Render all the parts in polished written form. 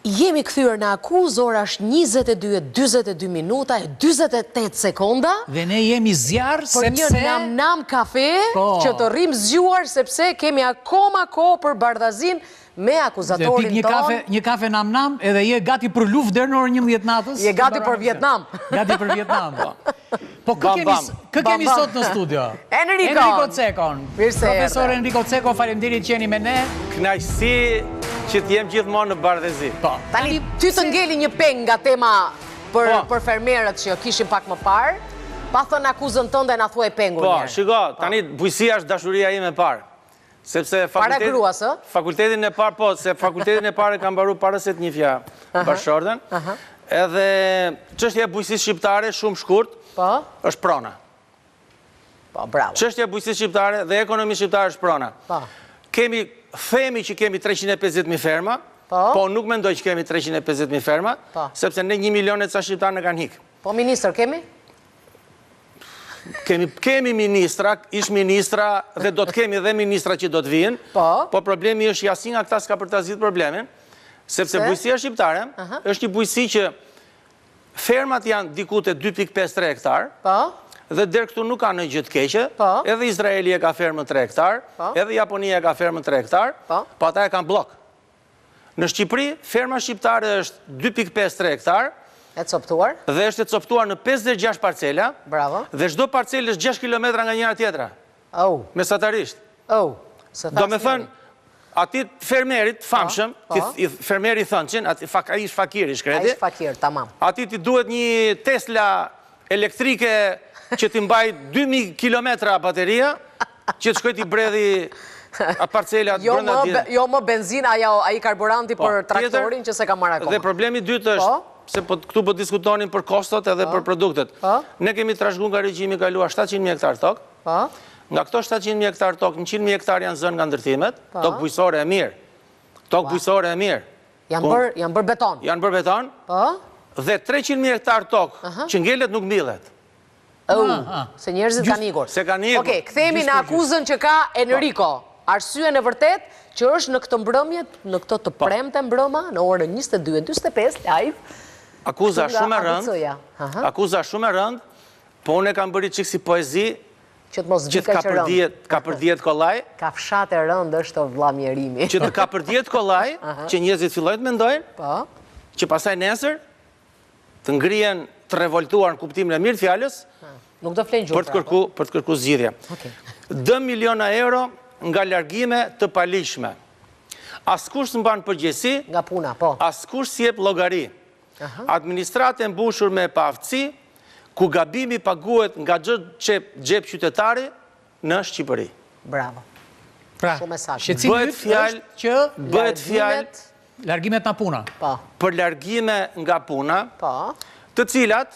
Jemi kthyer në akuzë, ora është 22:42 minuta e 48 sekonda. Dhe ne jemi zjarr sepse... Për një nam kafe që të rrim zgjuar sepse kemi akoma kohë për bardhazin me akuzatorin tonë. Një kafe nam, edhe je gati për luftë deri në orën 11 natës. Je gati për Vietnam. Gati për Vietnam. Po kë kemi sot në studio? Enrico Cekon. Profesor Enrico Cekon, faleminderit që jeni me ne. Kënaqësi që t'jem gjithmonë në bardhëzi. Tani, ty të ngeli një peng nga tema për fermerët që kishin pak më parë, pa thënë akuzën tënde na thuaj pengur njerë. Po, shiko, tani bujësia është dashuria ime parë. Sepse fakultetin e parë, po, se fakultetin e parë e kam mbaruar para se të njihja bashkëshorten. Edhe çështja e bujësisë shqiptare shumë shkurt është prona. Po, bravo. Çështja e bujësisë shqiptare dhe ekonomisë shqiptare është prona. Themi që kemi 350.000 ferma, po nuk mendoj që kemi 350.000 ferma, sepse ne 1 milion e ca shqiptarë në kanë hikë. Po, ministër kemi? Kemi ministra, ish ministra, dhe do të kemi dhe ministra që do të vinë, po problemi është jasi nga këta s'ka për të zgjidhur problemin, sepse bujësia shqiptare është një bujësi që fermat janë diku te 2.53 hektar, dhe deri këtu nuk ka në gjë të keqe, edhe Izraeli e ka fermën 3 hektar, edhe Japonia e ka fermën 3 hektar, po ata e kanë blok. Në Shqipëri, ferma shqiptare është 2.53 hektar, e coptuar, dhe është e coptuar në 56 parcela, dhe çdo parcelë është 6 kilometra nga njëra tjetra. Mesatarisht. Do me thënë, ati fermerit famshëm, fermeri thënqin, ai është fakir, i shkreti. Ai është fakir, tamam. Ati ti duhet një Tesla elektrike që ti mbaj 2000 kilometra bateria, që të shkoj t'i bredhi parcelat brenda tjetër. Jo më benzina, ai karburanti për traktorin që se ka marrë akoma. Dhe problemi dytë është, se këtu po diskutonin për kostot edhe për produktet. Ne kemi trashëguar nga regjimi i kaluar 700.000 hektar tokë. Nga këto 700.000 hektar tokë, 100.000 hektar janë zënë nga ndërtimet, tokë bujësore e mirë. Tokë bujësore e mirë. Janë bërë beton. Janë bërë beton. Dhe 300.000 hektar tokë që ngelet nuk mbillet. Se njerëzit kanë ikur. Se kanë ikur. Okej, kthehemi në akuzën që ka Enrico. Arsyen e vërtet që është në këtë mbrëmje, në këtë të premte mbrëma, në orën 22:45 live. Akuza shumë e rëndë. Akuza shumë e rëndë, po unë e kam bëri çik si poezi, që të mos vika që rëndë. Ka përdiet kollaj. Ka fshat e rëndë është vlla mjerimi. Që të ka përdiet kollaj, që njerëzit fillojnë të mendojnë, që pastaj nesër të ngrihen të revoltuar në kuptimin e mirë të fjalës, nuk do flen gjurmë për të kërkuar zgjidhje. 2 miliona euro nga largime të palishme. Askush s'mban përgjegjësi nga puna, po. Askush s'jep llogari. Administratë e mbushur me paaftësi, ku gabimi paguhet nga xhep qytetari në Shqipëri. Bravo. Pra, bëhet fjalë largimet nga puna. Për largime nga puna, të cilat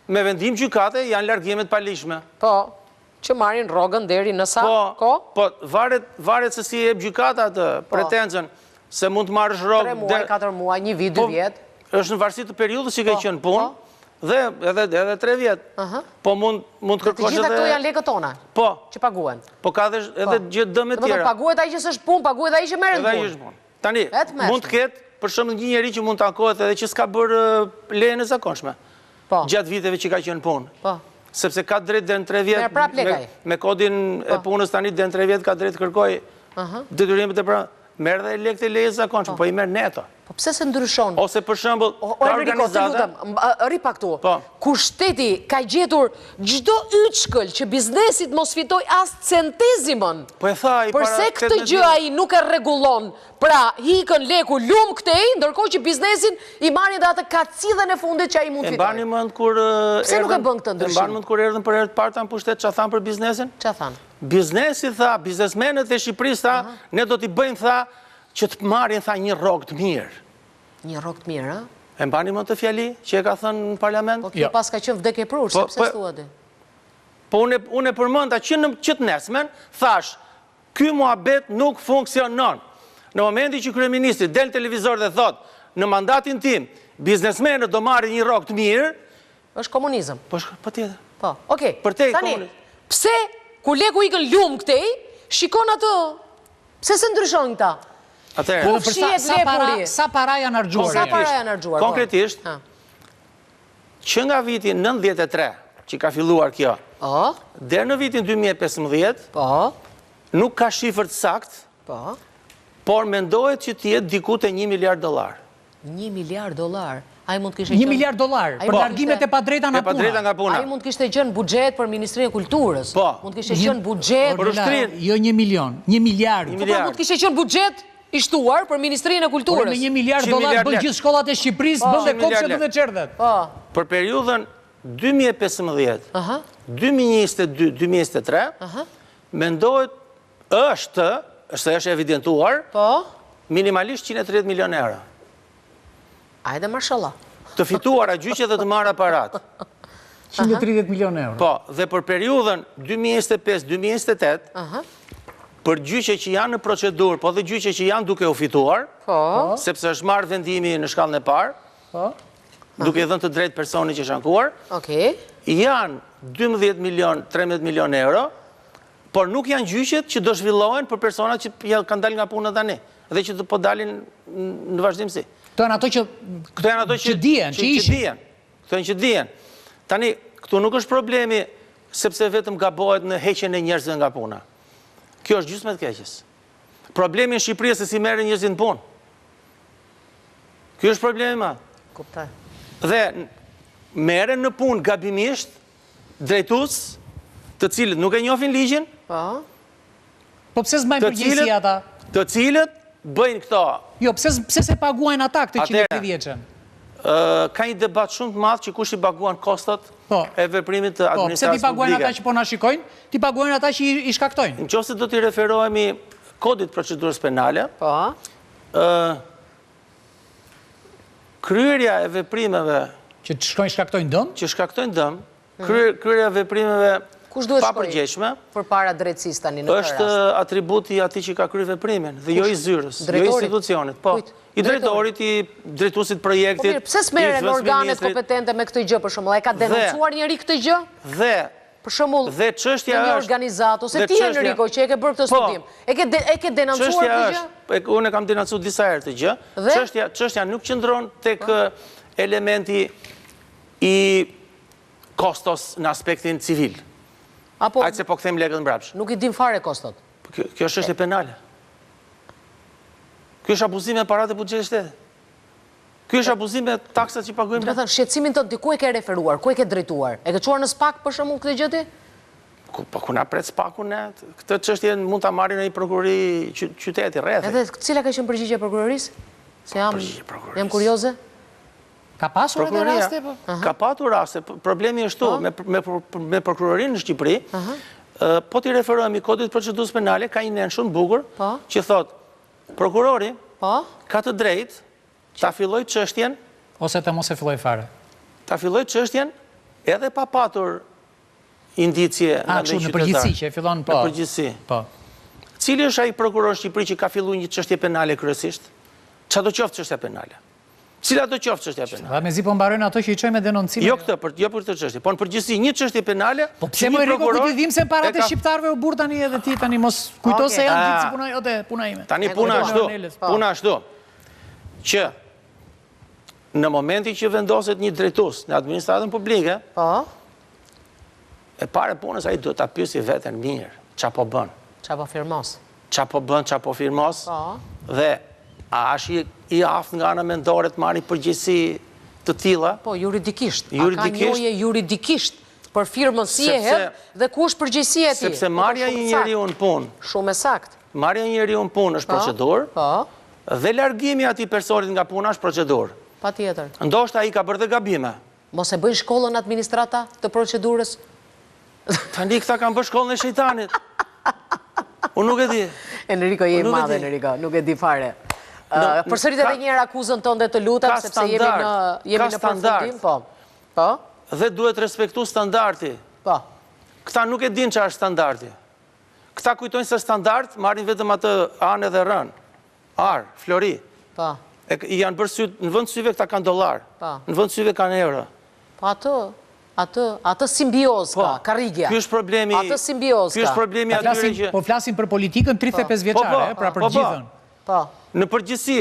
me vendim gjykate janë largimet palishme. Po, që marrin rrogën deri në sa ko? Po, varet se si e gjykata të pretenzën, se mund të marrësh rrogë 3 muaj, 4 muaj, 1 vit, 2 vjet. Është në varësi të periudhës që ke qenë punë, dhe edhe 3 vjet. Po mund të kërkosh edhe... Të gjitha këto janë lekët tona, që paguen. Po ka edhe gjithë dëme tjera. Paguhet ai që s'është punë, paguhet ai që merret punë. Tani, mund të ketë, për shembull, një njeri që mund të ankohet edhe që s'ka bërë lejen e zakonshme. Gjatë viteve që ka qenë punë. Sepse ka drejt deri në 3 vjet, me kodin e punës tani deri në 3 vjet ka drejt të kërkoj detyrimet e pra, merr dhe lekët e lejes zakonshme, po i merr neto. Po pse se ndryshon? Ose për shembull, ka organizata, rri pak këtu. Kur shteti ka gjetur çdo yçkël që biznesit mos fitoj as centezimën. Po e tha i para. Përse këtë gjë ai nuk e rregullon? Pra, hikën leku lum këtej, ndërkohë që biznesin i marrin dhe atë kacidhen e fundit që ai mund fitoj. E mbani mend kur pse nuk e bën këtë ndryshim? E mbani mend kur erdhën për herë të parë tan pushtet çfarë than për biznesin? Çfarë than? Biznesi tha, biznesmenët e Shqipërisë tha, ne do t'i bëjmë tha që të marrin tha një rrogë të mirë. Një rrogë të mirë, a? E mbani mend të fjali që e ka thënë në parlament? Po kjo pas ka qenë vdekje prush, sepse thua ti. Po unë e përmenda që në të nesmen thash, ky muhabet nuk funksionon. Në momentin që kryeministri del televizor dhe thot, në mandatin tim, biznesmenët do marrin një rrogë të mirë, është komunizëm. Po tjetër. Po, okej. Tani, pse kur leku ikën lum këtej, shikon atë, pse se ndryshon këta? Atëherë, Sa para janë harxuar? Sa para janë harxuar? Konkretisht, që nga viti 93, që ka filluar kjo, deri në vitin 2015, nuk ka shifër të sakt, por mendohet që t'jetë diku te $1 miliard. $1 miliard? Ai mund të kishte $1 miliard për largimet e padrejta nga puna. Ai mund të kishte qenë buxhet për Ministrinë e Kulturës. Mund të kishte qenë buxhet për ushtrin. Jo 1 milion, 1 miliard. Po mund të kishte qenë buxhet i shtuar për Ministrinë e Kulturës. Me $1 miliard bën gjithë shkollat e Shqipërisë, bën dhe kopshet, bën dhe çerdhet. Për periudhën 2015, 2022-2023, mendohet është evidentuar, minimalisht 130 milion euro. Ajde, mashallah. Të fituara gjyqe dhe të marrë aparat. 130 milion euro. Po, dhe për periudhën 2025-2028, për gjyqe që janë në procedurë, po dhe gjyqe që janë duke u fituar, sepse është marrë vendimi në shkallën e parë, duke dhënë të drejtë personi që është ankuar, janë 12 milion, 13 milion euro, por nuk janë gjyqet që do zhvillohen për persona që kanë dalë nga puna tani, dhe që po dalin në vazhdimsi. Këto janë ato që dihen, që ishin. Këto janë që dihen. Tani, këtu nuk është problemi sepse vetëm gabohet në heqjen e njerëzve nga puna. Kjo është gjysmë e keqes. Problemi në Shqipëri është se si merren njerëzit në punë. Kjo është problemi i madh. Kuptoj. Dhe merren në punë gabimisht drejtues, të cilët nuk e njohin ligjin. Po pse s'mbajnë përgjegjësi ata? Të cilët bëjnë këto. Jo, pse se paguajnë ata këtë 130-ën? Ka një debat shumë të madh që kush i paguan kostot e veprimit të administratës publike. Pse ti paguajnë ata që po na shikojnë, ti paguajnë ata që i shkaktojnë. Nëse do t'i referohemi kodit procedurës penale, kryerja e veprimeve që shkaktojnë dëm, kryerja e veprimeve pa përgjegjshme përpara drejtësisë tani në këtë rast. Është atributi i atij që ka kryer veprimin dhe jo i zyrës, jo i institucionit. Po, i drejtorit, i drejtuesit projektit. Pse s'merren organet kompetente me këtë gjë për shembull? E ka denoncuar njëri këtë gjë? Dhe për shembull, dhe çështja është një organizatë ose ti Enrico që e ke bërë këtë studim. E ke denoncuar këtë gjë? Unë kam denoncuar disa herë këtë gjë. Çështja nuk qëndron tek elementi i kostos në aspektin civil. Ajtë se po këthejmë legët mbrapsh. Nuk i dim fare kostot. Kjo është çështje penale. Kjo është abuzim me paratë e buxhetit shtetit. Kjo është abuzim me taksat që paguajmë. Do të thënë, shqetësimin tënd ku e ke referuar, ku e ke drejtuar? E ke çuar në SPAK për shembull këtë gjë ti? Po ku na pret SPAK-un ne? Këtë çështje mund ta marrin në një prokurori qyteti rreth. Edhe cila ka qenë përgjigjja e prokurorisë? Se jam kurioze. Ka pasur edhe raste? Ka patur raste. Problemi është me prokurorinë në Shqipëri, po t'i referohemi kodit procedurës penale, ka një nen shumë bukur, që thot, prokurori ka të drejtë ta filloj çështjen, ose të mos e filloj fare. Ta filloj çështjen edhe pa patur indicje nga ndonjë qytetar. Në përgjithësi që e fillon po. Në përgjithësi. Cili është ai prokuror në Shqipëri që ka filluar një çështje penale kryesisht? Çado qoftë çështja penale. Cila do qoftë çështja penale? Dhe mezi po mbarojnë ato që i çojmë me denoncime. Jo këtë, jo për këtë çështje, po në përgjithësi një çështje penale. Po pse më Enrico ku ti dim se paratë shqiptarëve u burr tani edhe ti tani mos kujto se janë gjithë si punoj ote puna ime. Tani puna ashtu. Që në momentin që vendoset një drejtues në administratën publike, e pare punës ai duhet ta pyesë veten mirë, ç'a po bën? Ç'a po firmos? Ç'a po bën, ç'a po firmos? Dhe a është i aftë nga ana mendore të marrë përgjegjësi të tilla? Po, juridikisht. A ka njohje juridikisht për firmën si e hedh dhe ku është përgjegjësia e tij? Sepse marrja një njeriu në punë. Shumë saktë. Marrja një njeriu në punë është procedurë, dhe largimi i atij personit nga puna është procedurë. Patjetër. Ndoshta ai ka bërë dhe gabime. Mos e bëjnë shkollën administrata të procedurës? Tani këta kanë bërë shkollën e shejtanit. Unë nuk e di. Enrico, je i madh Enrico, nuk e di fare. Përsërit edhe një herë akuzën tënde të lutem, sepse jemi në përfundim. Po. Dhe duhet respektu standardi. Po. Këta nuk e din çfarë është standardi. Këta kujtojnë se standard marrin vetëm atë anë dhe rën. Ar, flori. Po. Janë bërë sy, në vend syve këta kanë dollar. Në vend syve kanë euro. Po atë simbioz ka, karrigja. Ky është problemi. Atë simbioz ka. Ky është problemi atyre që po flasim për politikën 35 vjeçare, pra për gjithën. Po. në përgjithësi,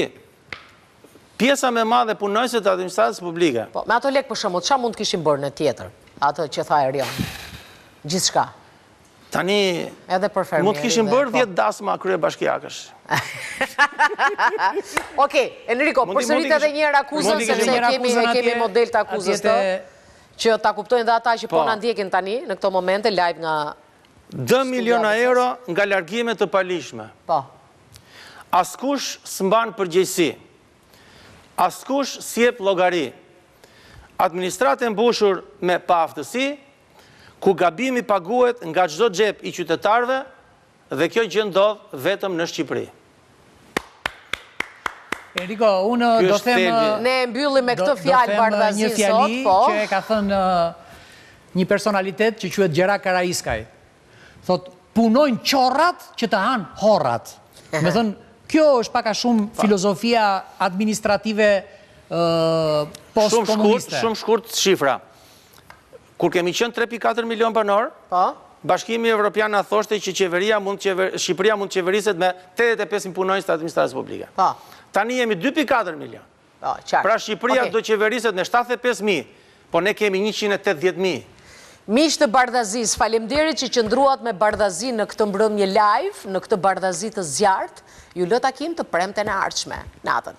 pjesa me madhe punojësit të administratës publike. Po, me ato lekë për shembull, çfarë mund të kishim bërë në tjetër? Ato që tha Erion. Gjithçka. Tani, Edhe për fermierin. mund të kishim bërë 10 dasma kryebashkiakësh. Okej, Enrico, përsërit edhe një herë akuzën, sepse kemi model të akuzës të, që ta kuptojnë dhe ata që po na ndjekin tani, në këto momente, live nga... 2 miliona euro nga largime të palishme. Po. Askush s'mban përgjegjësi. Askush s'jep llogari. Administratë e mbushur me paaftësi, ku gabimi paguhet nga çdo xhep i qytetarëve dhe kjo gjë ndodh vetëm në Shqipëri. Enrico, unë do them... Ne mbyllim me këtë fjalë bardhazi sot, po. Një fjali që e ka thënë një personalitet që quhet Gjera Karaiskaj. Thot, punojnë qorrat që të hanë horrat. Me thënë, kjo është pak a shumë filozofia administrative post-komuniste. Shumë shkurt shifra. Kur kemi qenë 3.4 milion banor, Bashkimi Evropian na thoshte që Shqipëria mund të qeveriset me 85.000 punonjës të administratës publike. Tani jemi 2.4 milion. Pra Shqipëria do qeveriset në 75.000, po ne kemi 180.000. Miq të Bardhazis, faleminderit që qëndruat me Bardhazi në këtë mbrëmje live, në këtë Bardhazi të zjarrt. Ju lë takim të premten e ardhshme. Natën.